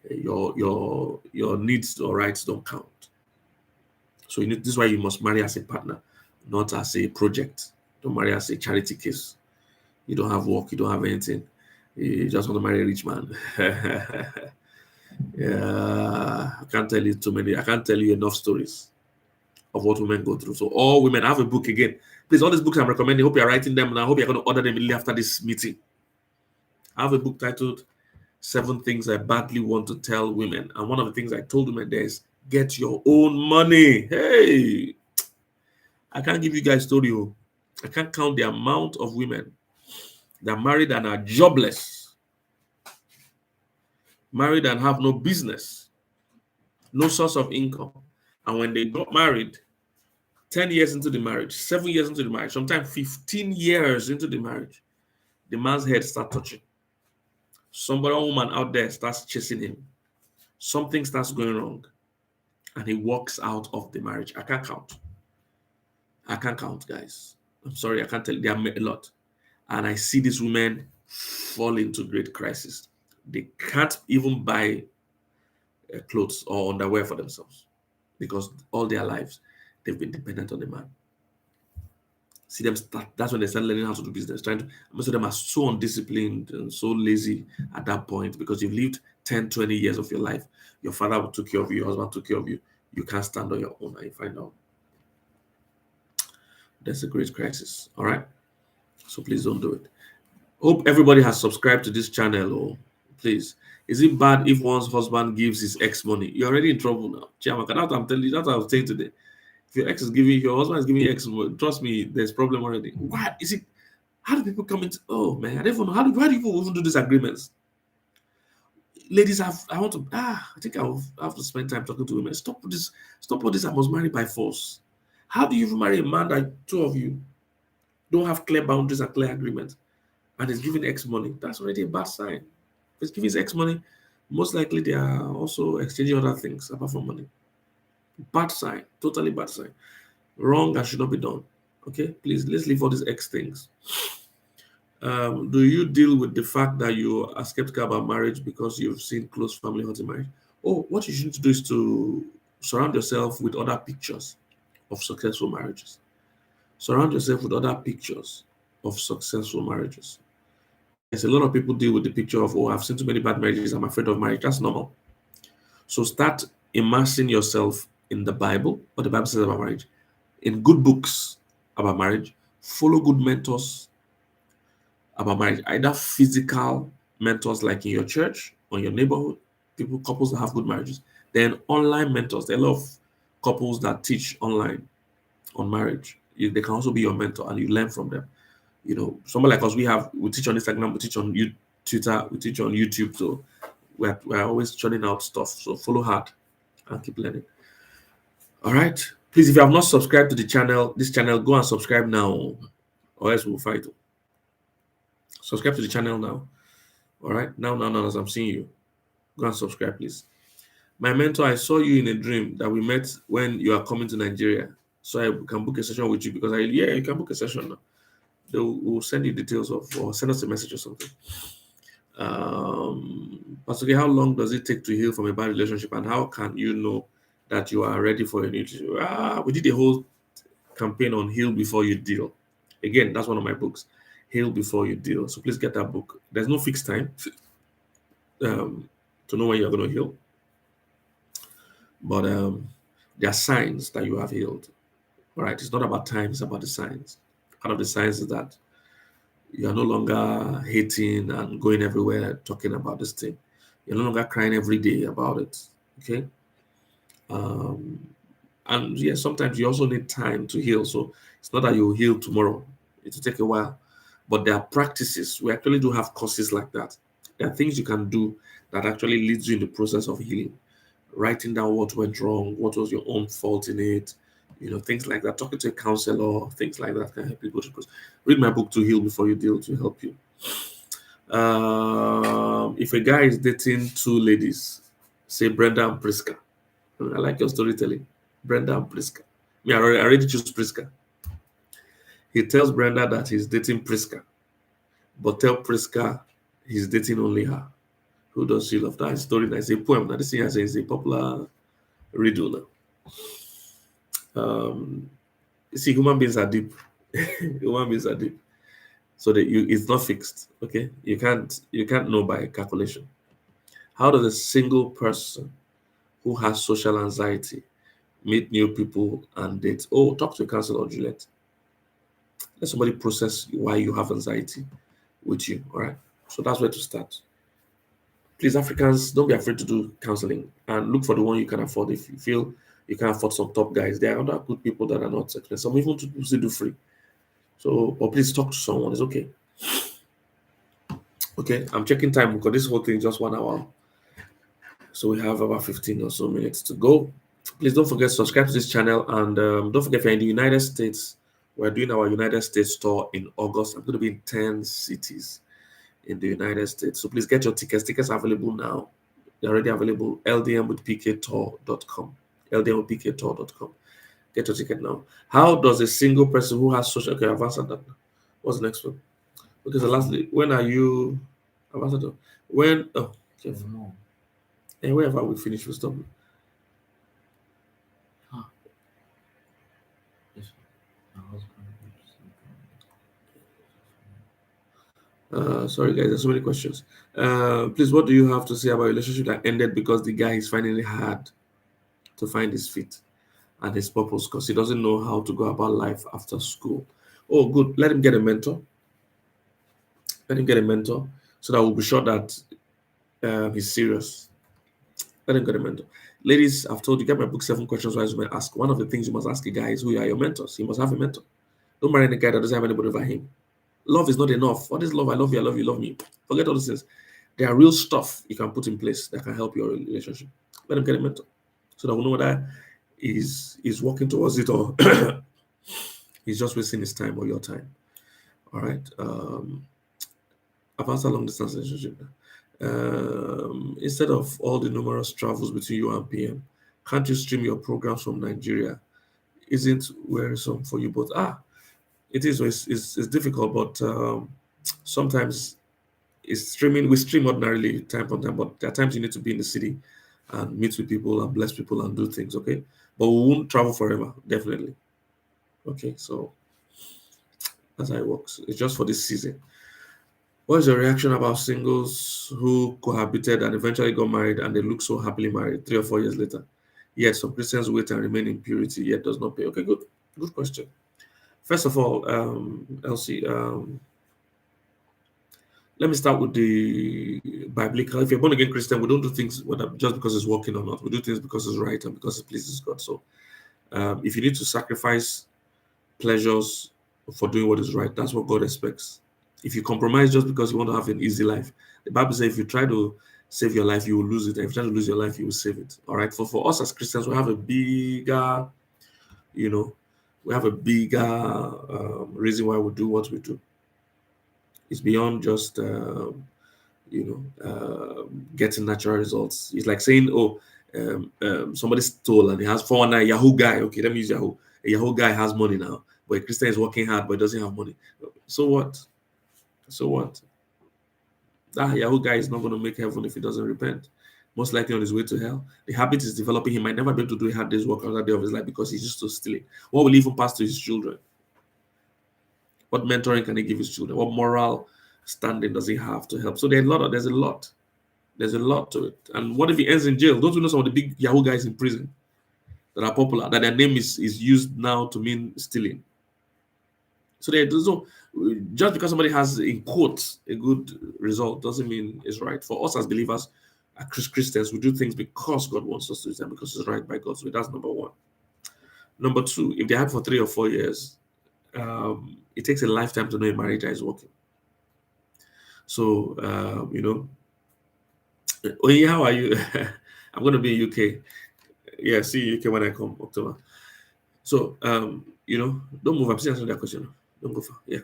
your needs or rights don't count. So this is why you must marry as a partner, not as a project. Don't marry as a charity case. You don't have work. You don't have anything. You just want to marry a rich man. Yeah, I can't tell you too many. I can't tell you enough stories of what women go through. So all women, have a book again. Please, all these books I'm recommending, I hope you're writing them, and I hope you're going to order them immediately after this meeting. I have a book titled 7 Things I Badly Want to Tell Women. And one of the things I told women there is, get your own money. Hey, I can't give you guys story. I can't count the amount of women that are married and are jobless, married and have no business, no source of income. And when they got married, 10 years into the marriage, 7 years into the marriage, sometimes 15 years into the marriage, the man's head starts touching. Somebody, a woman out there starts chasing him. Something starts going wrong. And he walks out of the marriage. I can't count. I can't count, guys. I'm sorry, I can't tell you. There are a lot. And I see these women fall into great crisis. They can't even buy clothes or underwear for themselves because all their lives they've been dependent on the man. See them start, that's when they start learning how to do business. Most of them are so undisciplined and so lazy at that point because you've lived 10, 20 years of your life. Your father took care of you, your husband took care of you. You can't stand on your own and you find out. That's a great crisis. All right. So please don't do it. Hope everybody has subscribed to this channel. Or please, is it bad if one's husband gives his ex money? You're already in trouble now. Chiamaka, that's what I'm telling you. That's what I was saying today. If your husband is giving you ex money, trust me, there's problem already. Why is it? How do people come into? Oh man, I don't even know. Why do people even do these agreements? Ladies, I think I have to spend time talking to women. Stop this. Stop all this. I must marry by force. How do you even marry a man that 2 of you don't have clear boundaries and clear agreements, and is giving ex money? That's already a bad sign. If he's giving his ex money, most likely they are also exchanging other things apart from money. Bad sign, totally bad sign. Wrong and should not be done. Okay, please, let's leave all these ex things. Do you deal with the fact that you are skeptical about marriage because you've seen close family hurting marriage? Oh, what you should do is to surround yourself with other pictures of successful marriages. Surround yourself with other pictures of successful marriages. There's a lot of people deal with the picture of, oh, I've seen too many bad marriages, I'm afraid of marriage. That's normal. So start immersing yourself in the Bible, what the Bible says about marriage, in good books about marriage. Follow good mentors about marriage, either physical mentors like in your church or your neighborhood, couples that have good marriages. Then online mentors. There are a lot of couples that teach online on marriage. They can also be your mentor and you learn from them. Someone like us, we teach on Instagram, we teach on Twitter, we teach on YouTube. So we're always churning out stuff. So follow hard and keep learning. All right. Please, if you have not subscribed to this channel, go and subscribe now, or else we'll fight. Subscribe to the channel now. All right. Now, as I'm seeing you. Go and subscribe, please. My mentor, I saw you in a dream that we met when you are coming to Nigeria. So I can book a session with you because yeah, you can book a session now. They will send you details of or send us a message or something. Pastor, how long does it take to heal from a bad relationship, and how can you know that you are ready for a new relationship? We did a whole campaign on heal before you deal. Again, that's one of my books, Heal Before You Deal. So please get that book. There's no fixed time to know when you're going to heal, but there are signs that you have healed. All right, it's not about time, it's about the signs. Part of the signs is that you are no longer hating and going everywhere talking about this thing. You're no longer crying every day about it. Okay. Um, and yeah, sometimes you also need time to heal. So it's not that you'll heal tomorrow, it will take a while. But there are practices. We actually do have courses like that. There are things you can do that actually leads you in the process of healing. Writing down what went wrong, what was your own fault in it, things like that. Talking to a counselor, things like that can help you go through the process. Read my book To Heal Before You Deal to help you. If a guy is dating two ladies, say Brenda and Priska. I like your storytelling. Brenda and Priska. Me, I already choose Priska. He tells Brenda that he's dating Priska, but tell Priska he's dating only her. Who does she love? That story. It's a poem. Now this thing I say is a popular riddle now. You see, human beings are deep. Human beings are deep. So that it's not fixed. Okay, you can't know by calculation. How does a single person who has social anxiety meet new people and date? Oh, talk to a counselor, Juliet. Let somebody process why you have anxiety with you. All right. So that's where to start. Please, Africans, don't be afraid to do counseling and look for the one you can afford. If you feel you can afford some top guys, there are other good people that are not expensive. Some even to still do free. So, or please talk to someone. It's okay. Okay, I'm checking time because this whole thing is just 1 hour. So we have about 15 or so minutes to go. Please don't forget to subscribe to this channel, and don't forget if you're in the United States, we're doing our United States tour in August. I'm going to be in 10 cities in the United States. So please get your tickets. Tickets are available now. They're already available. ldmwithpktour.com. ldmwithpktour.com. Get your ticket now. How does a single person who has social... Okay, I've answered that. What's the next one? Okay, so lastly, when are you... I've answered that. When... Oh, careful. And wherever we finish, we'll stop. Sorry, guys, there's so many questions. Please, what do you have to say about a relationship that ended because the guy is finding it hard to find his feet and his purpose because he doesn't know how to go about life after school? Oh, good. Let him get a mentor. Let him get a mentor so that we'll be sure that he's serious. Let him get a mentor. Ladies, I've told you, get my book, 7 Questions Wise Women Ask. One of the things you must ask a guy is who are your mentors. He must have a mentor. Don't marry any guy that doesn't have anybody over him. Love is not enough. What is love? I love you, I love you, love me. Forget all those things. There are real stuff you can put in place that can help your relationship. Let him get a mentor so that we know whether he's working towards it or he's just wasting his time or your time. All right. About a long distance relationship. Instead of all the numerous travels between you and PM, can't you stream your programs from Nigeria? Isn't wearisome for you both? It is. It's difficult, but sometimes it's streaming. We stream ordinarily time for time, but there are times you need to be in the city and meet with people and bless people and do things. Okay, but we won't travel forever, definitely. Okay, so that's how it works. It's just for this season. What is your reaction about singles who cohabited and eventually got married and they look so happily married 3 or 4 years later? Yet some Christians wait and remain in purity, yet does not pay. Okay, good question. First of all, Elsie, let me start with the biblical. If you're born again Christian, we don't do things just because it's working or not. We do things because it's right and because it pleases God. So if you need to sacrifice pleasures for doing what is right, that's what God expects. If you compromise just because you want to have an easy life, the Bible says if you try to save your life, you will lose it. And if you try to lose your life, you will save it. All right. For us as Christians, we have a bigger, reason why we do what we do. It's beyond just getting natural results. It's like saying, oh, somebody stole and he has 419 Yahoo guy. Okay, let me use Yahoo. A Yahoo guy has money now, but a Christian is working hard but doesn't have money. So what? So what? That Yahoo guy is not going to make heaven if he doesn't repent. Most likely on his way to hell. The habit is developing. He might never be able to do a hard day's work another day of his life because he's used to stealing. What will he even pass to his children? What mentoring can he give his children? What moral standing does he have to help? So there's a lot. There's a lot to it. And what if he ends in jail? Don't you know some of the big Yahoo guys in prison that are popular, that their name is used now to mean stealing? So just because somebody has, in quotes, a good result doesn't mean it's right. For us as believers, as Christians, we do things because God wants us to do them, because it's right by God's way. That's number one. Number two, if they had for 3 or 4 years, it takes a lifetime to know a marriage that is working. So, Oye, how are you? I'm going to be in UK. Yeah, see you UK when I come, October. So, don't move. I'm still answering that question. Don't go far. Yeah.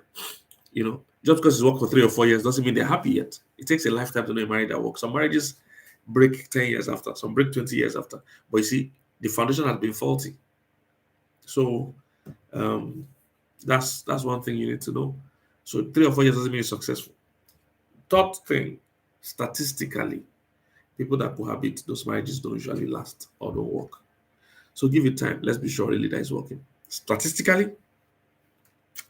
Just because it's worked for 3 or 4 years doesn't mean they're happy yet. It takes a lifetime to know a marriage that works. Some marriages break 10 years after, some break 20 years after. But you see, the foundation has been faulty. So, that's one thing you need to know. So 3 or 4 years doesn't mean you're successful. Third thing, statistically, people that cohabit, those marriages don't usually last or don't work. So give it time. Let's be sure really that is working. Statistically,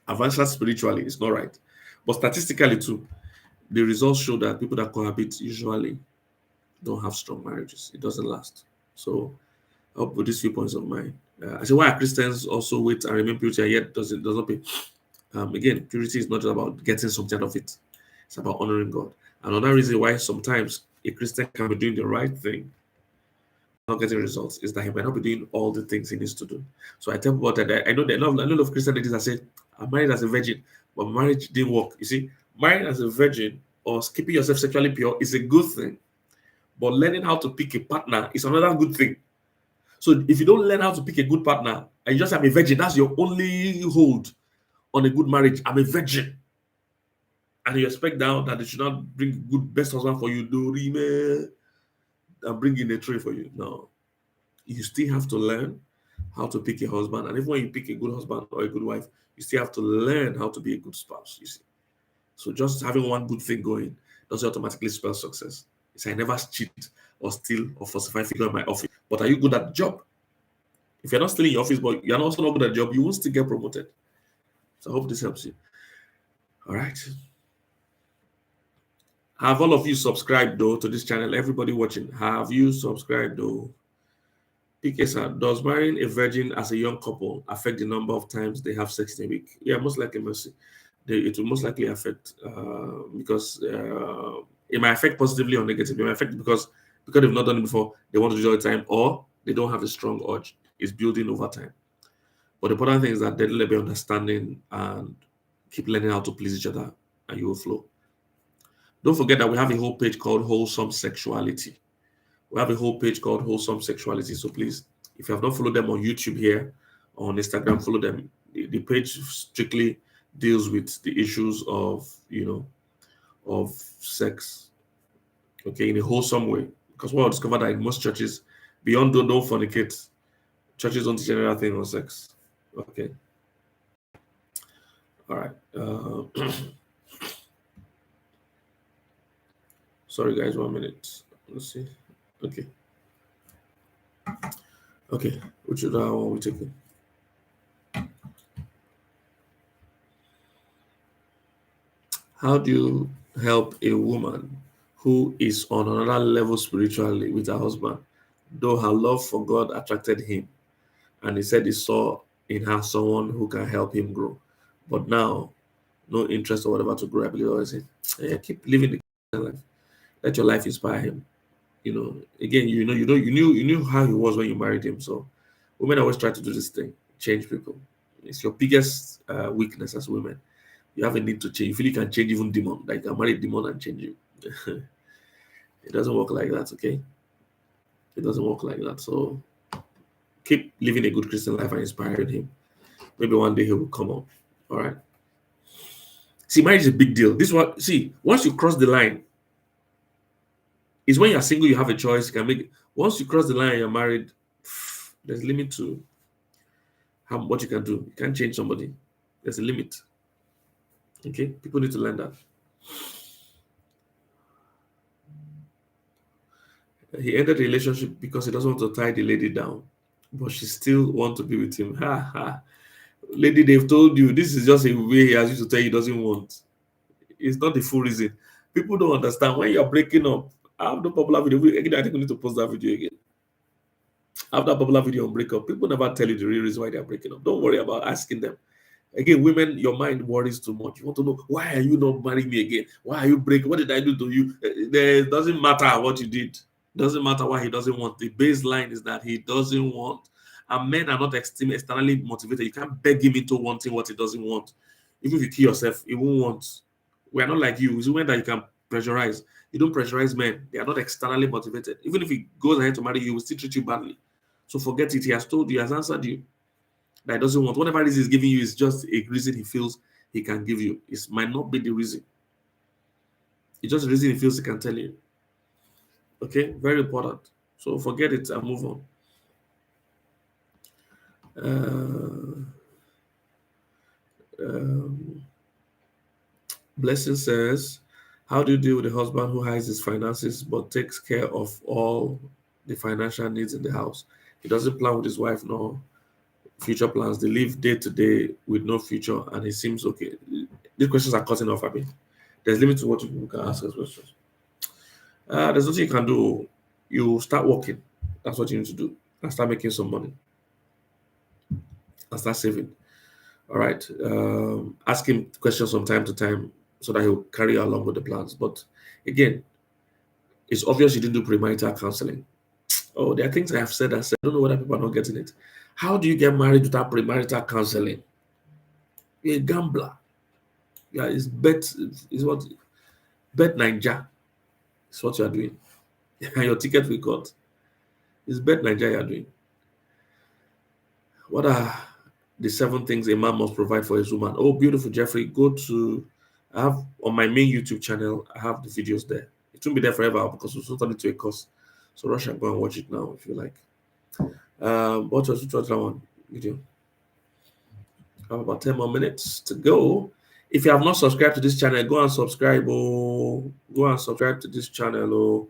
advanced spiritually, it's not right. But statistically too, the results show that people that cohabit usually don't have strong marriages. It doesn't last. So I hope with these few points of mine. I say, why are Christians also wait and remain purity and yet does not pay? Again, purity is not just about getting something out of it. It's about honoring God. Another reason why sometimes a Christian can be doing the right thing, not getting results, is that he might not be doing all the things he needs to do. So I tell people that I know a lot of Christian ladies that say, I'm married as a virgin, but marriage didn't work. You see, married as a virgin or keeping yourself sexually pure is a good thing. But learning how to pick a partner is another good thing. So if you don't learn how to pick a good partner and you just have a virgin, that's your only hold on a good marriage. I'm a virgin. And you expect now that they should not bring good best husband for you, and bring in a tray for you. No. You still have to learn how to pick a husband. And even when you pick a good husband or a good wife, you still have to learn how to be a good spouse, you see. So just having one good thing going doesn't automatically spell success. It's I never cheat or steal or falsify figure in my office. But are you good at the job? If you're not stealing your office, but you're also not good at the job, you won't still get promoted. So I hope this helps you. All right. Have all of you subscribed though to this channel? Everybody watching, have you subscribed though? PK sir, does marrying a virgin as a young couple affect the number of times they have sex in a week? Yeah, most likely, Mercy. It will most likely affect because it might affect positively or negatively. It might affect because they've not done it before, they want to do it all the time, or they don't have a strong urge. It's building over time. But the important thing is that they'll be understanding and keep learning how to please each other, and you will flow. Don't forget that we have a whole page called Wholesome Sexuality. We have a whole page called Wholesome Sexuality. So please, if you have not followed them on YouTube here or on Instagram, follow them. The page strictly deals with the issues of, of sex, okay, in a wholesome way. Because what I discovered that in most churches, beyond don't fornicate, churches don't teach any other thing on sex. Okay. All right. Sorry, guys, 1 minute. Let's see. Okay. Okay. Which one are we taking? How do you help a woman who is on another level spiritually with her husband, though her love for God attracted him, and he said he saw in her someone who can help him grow, but now no interest or whatever to grow? I believe I say, keep living the Christian life. Let your life inspire him. Again, you knew how he was when you married him. So women always try to do this thing, change people. It's your biggest weakness as women. You have a need to change. You feel you can change even demon. Like you can marry a demon and change you. It doesn't work like that, okay? It doesn't work like that. So keep living a good Christian life and inspiring him. Maybe one day he will come up. All right. See, marriage is a big deal. This one, see, once you cross the line, It's when you're single, you have a choice. You can make, once you cross the line and you're married, there's a limit to what you can do. You can't change somebody. There's a limit. Okay? People need to learn that. He ended the relationship because he doesn't want to tie the lady down, but she still wants to be with him. Ha ha. Lady, they've told you this is just a way he has you to tell you he doesn't want. It's not the full reason. People don't understand when you're breaking up. I have no popular video. Again, I think we need to post that video again. After a popular video on breakup, people never tell you the real reason why they're breaking up. Don't worry about asking them. Again, women, your mind worries too much. You want to know, why are you not marrying me again? Why are you breaking? What did I do to you? It doesn't matter what you did. Doesn't matter why he doesn't want. The baseline is that he doesn't want. And men are not externally motivated. You can't beg him into wanting what he doesn't want. Even if you kill yourself, he won't want. We are not like you. It's women that you can pressurize. You don't pressurize men. They are not externally motivated. Even if he goes ahead to marry you, he will still treat you badly. So forget it. He has told you, he has answered you that he doesn't want. Whatever reason he's giving you is just a reason he feels he can give you. It might not be the reason. It's just the reason he feels he can tell you. Okay, very important. So forget it and move on. Blessing says, how do you deal with a husband who hides his finances but takes care of all the financial needs in the house? He doesn't plan with his wife nor future plans. They live day to day with no future, and it seems okay. These questions are cutting off. I mean, there's limit to what people can ask as questions. There's nothing you can do. You start working. That's what you need to do. And start making some money. And start saving. All right. Ask him questions from time to time so that he'll carry you along with the plans. But again, it's obvious you didn't do premarital counseling. Oh, there are things I have said. I don't know whether people are not getting it. How do you get married without premarital counseling? You're a gambler. Yeah, it's bet Ninja. It's what you are doing. And your ticket we got. It's bet Ninja you are doing. What are the 7 things a man must provide for his woman? Oh, beautiful, Jeffrey. Go to, I have on my main YouTube channel, I have the videos there. It won't be there forever because it's totally to a course. So rush and go and watch it now if you like. What was that one video? I have about 10 more minutes to go. If you have not subscribed to this channel, go and subscribe. Oh, go and subscribe to this channel. Oh,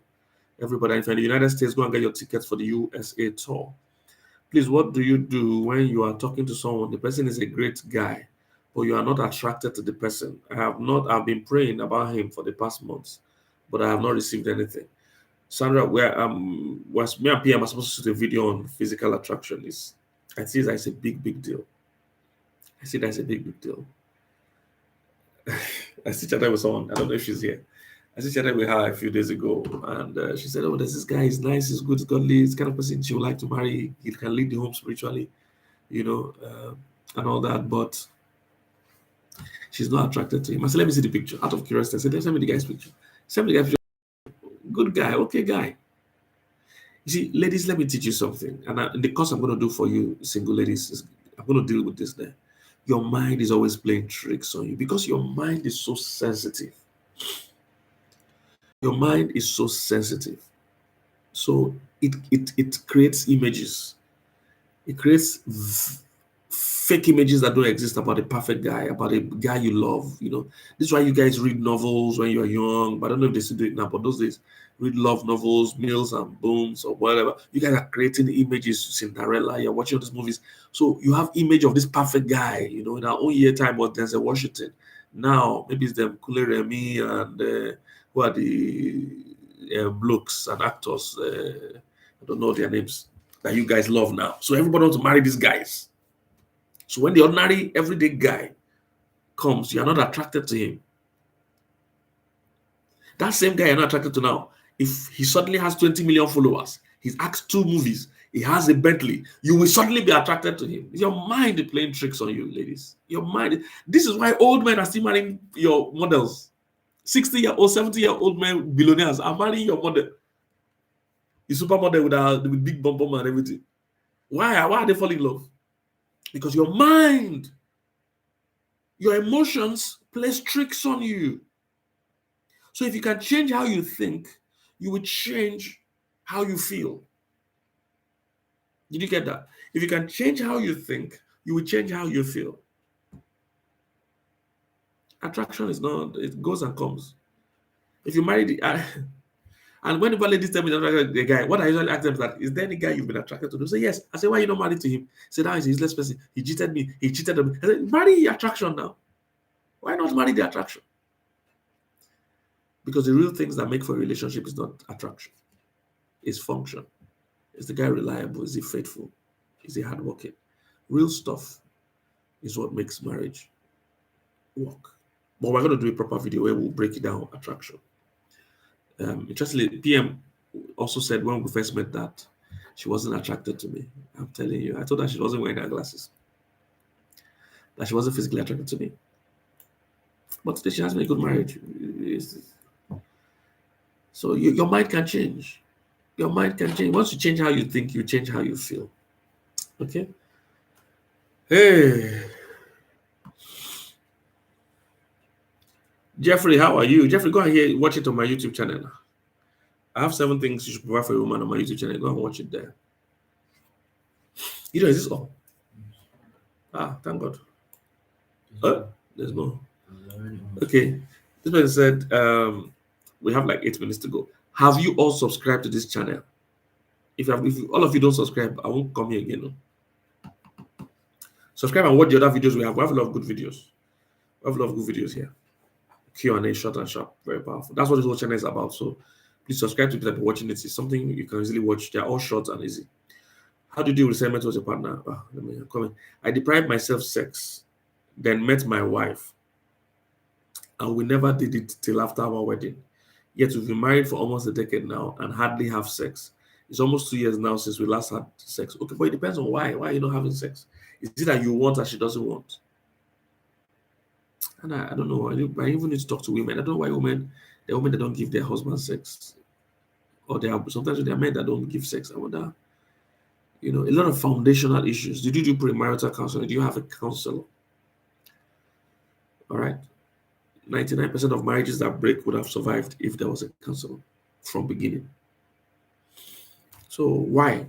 everybody. If you're in the United States, go and get your tickets for the USA tour. Please, what do you do when you are talking to someone? The person is a great guy, but you are not attracted to the person. I've been praying about him for the past months, but I have not received anything. Sandra, where was me and PM are supposed to shoot a video on physical attraction? I see that's a big deal. I see that's a big deal. I see chatted with someone. I don't know if she's here. I see chatted with her a few days ago, and she said, "Oh, there's this guy. He's nice. He's good. He's godly. He's the kind of person she would like to marry. He can lead the home spiritually, and all that." But she's not attracted to him. I said, "Let me see the picture." Out of curiosity, I said, "Send me the guy's picture." Send me the guy's picture. Good guy. Okay, guy. You see, ladies, let me teach you something. And the course I'm going to do for you, single ladies, is I'm going to deal with this there. Your mind is always playing tricks on you because your mind is so sensitive. Your mind is so sensitive. So it creates images. It creates fake images that don't exist about a perfect guy, about a guy you love. This is why you guys read novels when you're young. But I don't know if they still do it now, but those days, read love novels, Mills and Booms or whatever. You guys are creating images, Cinderella, you're watching all these movies. So you have image of this perfect guy, in our own year time was Denzel Washington. Now, maybe it's them Kule Remy and who are the blokes and actors, I don't know their names, that you guys love now. So everybody wants to marry these guys. So when the ordinary, everyday guy comes, you're not attracted to him. That same guy you're not attracted to now, if he suddenly has 20 million followers, he's acted 2 movies, he has a Bentley, you will suddenly be attracted to him. Your mind is playing tricks on you, ladies. Your mind. This is why old men are still marrying your models. 60-year-old, 70-year-old men, billionaires are marrying your model. The supermodel with big bum bum and everything. Why are they falling in love? Because your mind, your emotions plays tricks on you. So if you can change how you think, you will change how you feel. Did you get that? If you can change how you think, you will change how you feel. Attraction is not, it goes and comes. If you marry and whenever ladies tell me that the guy, what I usually ask them is that, is there any guy you've been attracted to? They say yes. I say, why are you not married to him? Say that is a useless person. He cheated me. He cheated on me. I said, marry attraction now. Why not marry the attraction? Because the real things that make for a relationship is not attraction, it's function. Is the guy reliable? Is he faithful? Is he hardworking? Real stuff is what makes marriage work. But we're going to do a proper video where we'll break it down, attraction. Interestingly, PM also said when we first met that she wasn't attracted to me. I'm telling you, I told her she wasn't wearing her glasses, that she wasn't physically attracted to me. But today she has a good marriage. So your mind can change. Your mind can change. Once you change how you think, you change how you feel. Okay? Hey. Jeffrey, how are you? Jeffrey, go ahead, watch it on my YouTube channel. I have 7 things you should provide for a woman on my YouTube channel. Go and watch it there. You know, is this all? Ah, thank God. There's more. Okay. This person said, we have like 8 minutes to go. Have you all subscribed to this channel? If all of you don't subscribe, I won't come here again. No? Subscribe and watch the other videos we have. We have a lot of good videos. We have a lot of good videos here. Q&A, short and sharp, very powerful. That's what this whole channel is about. So please subscribe to people watching it. It's something you can easily watch. They're all short and easy. How do you deal with resentment towards your partner? Let me comment. I deprived myself sex, then met my wife, and we never did it till after our wedding. Yet we've been married for almost a decade now and hardly have sex. It's almost 2 years now since we last had sex. Okay, but it depends on why. Why are you not having sex? Is it that you want and she doesn't want? And I don't know. I even need to talk to women. I don't know why there are women that don't give their husband sex. Or sometimes there are men that don't give sex. I wonder, a lot of foundational issues. Did you do premarital counseling? Do you have a counselor? All right. 99% of marriages that break would have survived if there was a counselor from beginning. So why?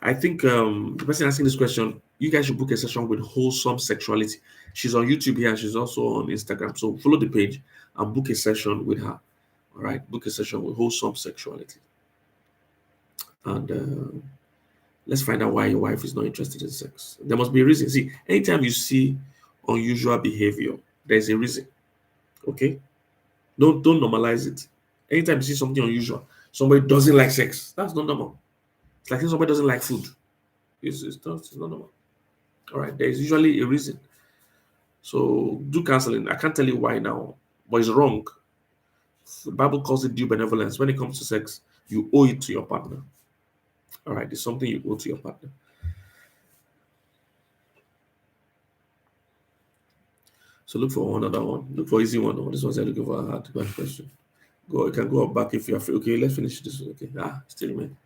I think the person asking this question, you guys should book a session with Wholesome Sexuality. She's on YouTube here. She's also on Instagram. So follow the page and book a session with her. All right. Book a session with Wholesome Sexuality. And let's find out why your wife is not interested in sex. There must be a reason. See, anytime you see unusual behavior, there's a reason. Okay? Don't normalize it. Anytime you see something unusual, somebody doesn't like sex, that's not normal. It's like somebody doesn't like food. It's not normal. All right, there is usually a reason. So do counseling. I can't tell you why now, but it's wrong. The Bible calls it due benevolence. When it comes to sex, you owe it to your partner. All right, it's something you owe to your partner. So look for another one. Look for easy one. This one's looking for a hard question. You can go back if you're free. Okay, let's finish this one. Okay. Still remain.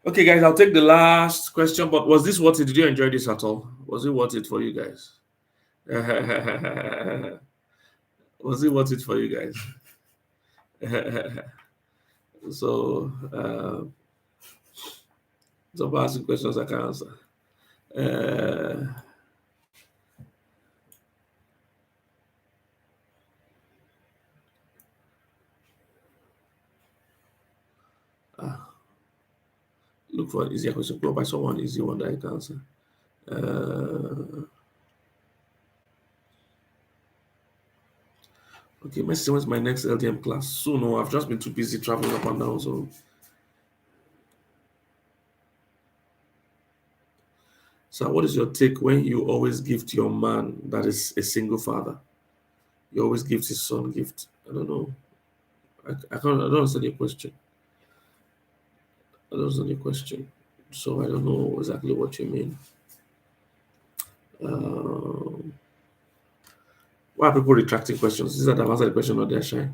Okay, guys, I'll take the last question. But was this worth it? Did you enjoy this at all? Was it worth it for you guys? Was it worth it for you guys? So, some asking questions I can answer. Look for an easier question. Go by someone easy one that I can answer. Okay, Messi, when's my next LDM class? Soon. No, I've just been too busy traveling up and down. So what is your take when you always give to your man that is a single father? He always gives his son gift. I don't know. I don't understand your question. I don't understand your question. So I don't know exactly what you mean. Why are people retracting questions? Is that I've answered the question or they're shy?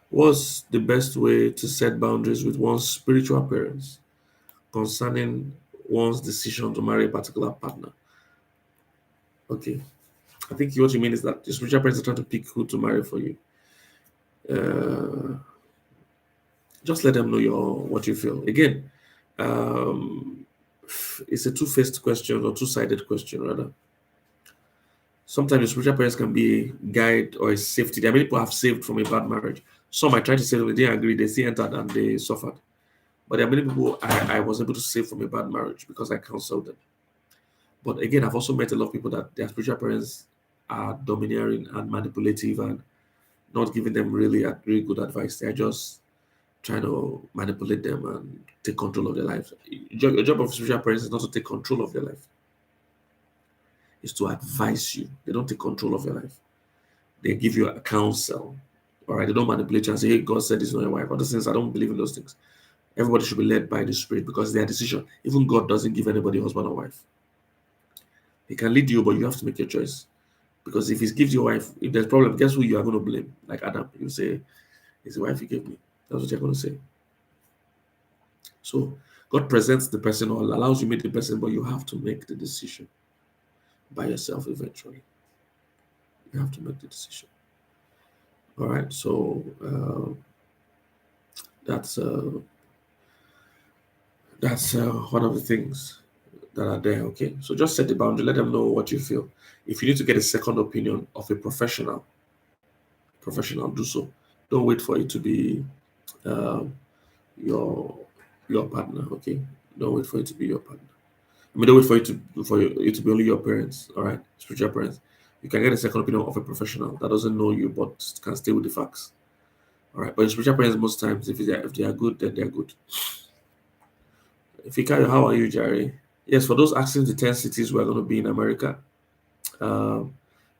What's the best way to set boundaries with one's spiritual parents concerning one's decision to marry a particular partner? Okay. I think what you mean is that your spiritual parents are trying to pick who to marry for you. Just let them know what you feel. Again, um, it's a two-faced question or two-sided question rather. Sometimes your spiritual parents can be a guide or a safety. There are many people have saved from a bad marriage. Some I tried to save them, they didn't agree, they still entered and they suffered. But there are many people I was able to save from a bad marriage because I counseled them. But again, I've also met a lot of people that their spiritual parents are domineering and manipulative and not giving them really good advice. They're just trying to manipulate them and take control of their lives. Your job of spiritual parents is not to take control of your life. It's to advise you. They don't take control of your life. They give you a counsel. All right. They don't manipulate you and say, hey, God said it's not your wife. Other things, I don't believe in those things. Everybody should be led by the Spirit because their decision. Even God doesn't give anybody a husband or wife. He can lead you, but you have to make your choice. Because if he gives you a wife, if there's a problem, guess who you are going to blame? Like Adam, you say, it's the wife he gave me. That's what you're going to say. So God presents the person or allows you to meet the person, but you have to make the decision by yourself eventually. You have to make the decision. All right. So that's one of the things that are there. Okay. So just set the boundary. Let them know what you feel. If you need to get a second opinion of a professional, do so. Don't wait for it to be your partner. Okay. Don't wait for it to be your partner. I mean, don't wait for it to be only your parents. All right, spiritual parents. You can get a second opinion of a professional that doesn't know you but can stay with the facts. All right, but spiritual parents most times, if they are good, then they are good. If you can, how are you, Jerry? Yes, for those asking the 10 cities we're going to be in America, we're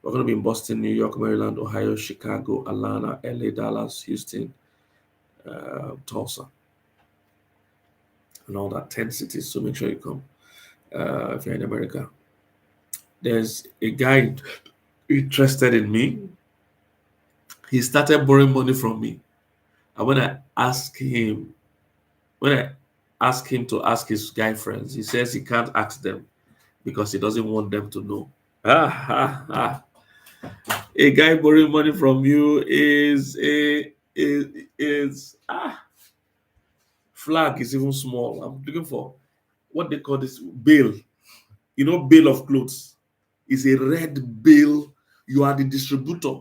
going to be in Boston, New York, Maryland, Ohio, Chicago, Atlanta, LA, Dallas, Houston, Tulsa, and all that 10 cities. So make sure you come if you're in America. There's a guy interested in me. He started borrowing money from me. And when I ask him to ask his guy friends, he says he can't ask them because he doesn't want them to know. A guy borrowing money from you is flag is even small. I'm looking for what they call this bill. You know, bill of clothes is a red bill. You are the distributor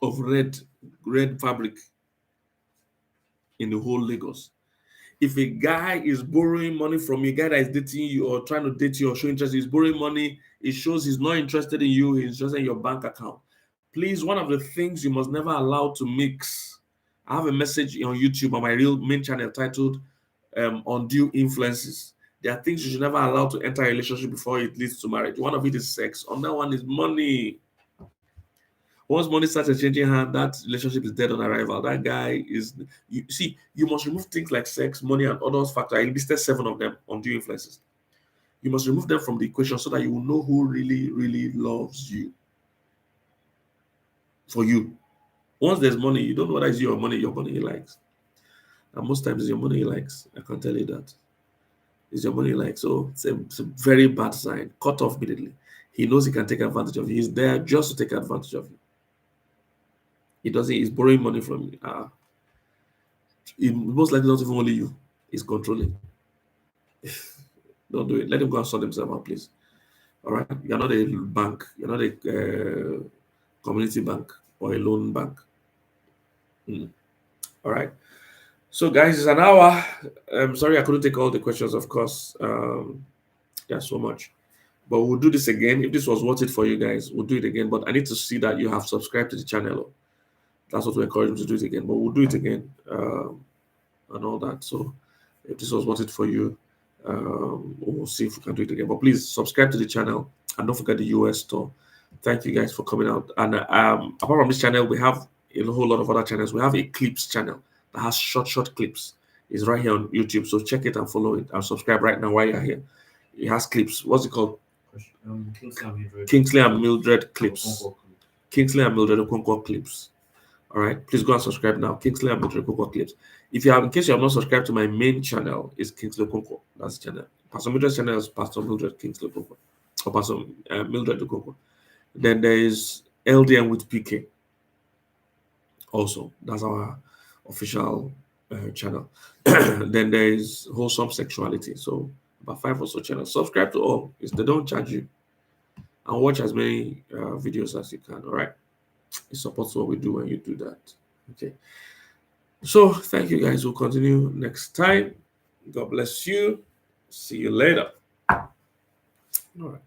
of red fabric in the whole Lagos. If a guy is borrowing money from a guy that is dating you or trying to date you or show interest, he's borrowing money, it shows he's not interested in you, he's interested in your bank account. Please, one of the things you must never allow to mix. I have a message on YouTube on my real main channel titled Undue Influences. There are things you should never allow to enter a relationship before it leads to marriage. One of it is sex. Another one is money. Once money starts exchanging hand, that relationship is dead on arrival. That guy is, you must remove things like sex, money, and other factors. I listed 7 of them on due influences. You must remove them from the equation so that you will know who really, really loves you. For you. Once there's money, you don't know whether it's your money he likes. And most times it's your money he likes. I can tell you that. It's your money he likes. So it's a very bad sign. Cut off immediately. He knows he can take advantage of you. He's there just to take advantage of you. He's borrowing money from you. He most likely not even only you. He's controlling. Don't do it. Let him go and sort himself out, please. All right. You're not a bank. You're not a community bank or a loan bank. All right. So, guys, it's an hour. I'm sorry I couldn't take all the questions, of course. So much. But we'll do this again. If this was worth it for you guys, we'll do it again. But I need to see that you have subscribed to the channel. That's what we encourage you to do it again. But we'll do it again and all that. So if this was worth it for you, we'll see if we can do it again. But please subscribe to the channel and don't forget the US store. Thank you guys for coming out. And apart from this channel, we have a whole lot of other channels. We have a clips channel that has short clips. It's right here on YouTube. So check it and follow it and subscribe right now while you're here. It has clips. What's it called? Kingsley and Mildred clips. Kingsley and Mildred Okonkwo clips. All right, please go and subscribe now. Kingsley and Mildred Okonkwo clips. In case you have not subscribed to my main channel, it's Kingsley Okonkwo. That's the channel. Pastor Mildred's channel is Pastor Mildred Kingsley Okonkwo or Pastor Mildred Okonkwo. Then there is LDM with PK. Also, that's our official channel. Then there is Wholesome Sexuality. So about 5 or so channels. Subscribe to all. They don't charge you. And watch as many videos as you can. All right. It supports what we do when you do that. Okay. So thank you guys. We'll continue next time. God bless you. See you later. All right.